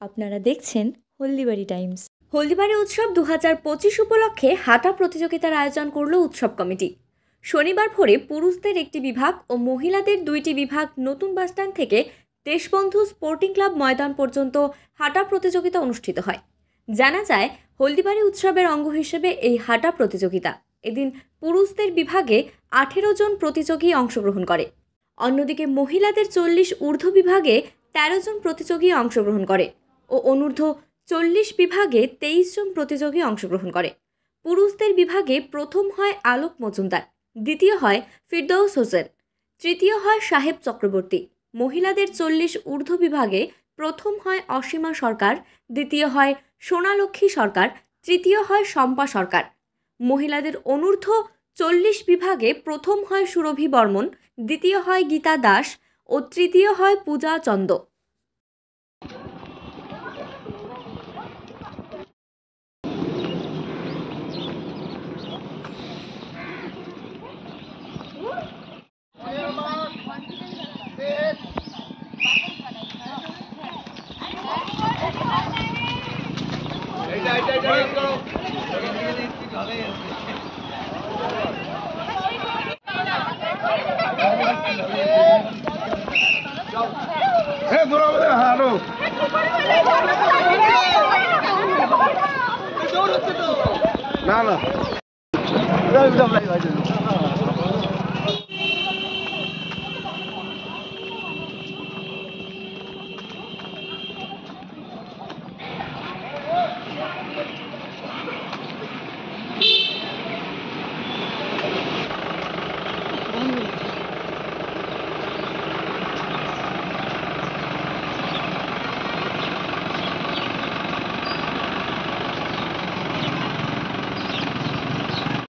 আপনারা দেখছেন হলদিবাড়ি টাইমস। হলদিবাড়ি উৎসব 2025 উপলক্ষে হাঁটা প্রতিযোগিতার আয়োজন করল উৎসব কমিটি। শনিবার ভোরে পুরুষদের একটি বিভাগ ও মহিলাদের 2টি বিভাগ নতুন বাসস্ট্যান্ড থেকে দেশবন্ধু স্পোর্টিং ক্লাব ময়দান পর্যন্ত হাঁটা প্রতিযোগিতা অনুষ্ঠিত হয়। জানা যায়, হলদিবাড়ি উৎসবের অঙ্গ হিসেবে এই হাঁটা প্রতিযোগিতা এদিন পুরুষদের বিভাগে 18 জন প্রতিযোগী অংশগ্রহণ করে। অন্যদিকে মহিলাদের 40 ঊর্ধ্ব বিভাগে 13 জন প্রতিযোগী অংশগ্রহণ করে ও অনূর্ধ্ব 40 বিভাগে 23 জন প্রতিযোগী অংশগ্রহণ করে। পুরুষদের বিভাগে প্রথম হয় আলোক মজুমদার, দ্বিতীয় হয় ফিরদৌস হোসেন, তৃতীয় হয় সাহেব চক্রবর্তী। মহিলাদের 40 ঊর্ধ্ব বিভাগে প্রথম হয় অসীমা সরকার, দ্বিতীয় হয় সোনালক্ষ্মী সরকার, তৃতীয় হয় শম্পা সরকার। মহিলাদের অনূর্ধ্ব 40 বিভাগে প্রথম হয় সুরভি বর্মন, দ্বিতীয় হয় গীতা দাস ও তৃতীয় হয় পূজা চন্দ। না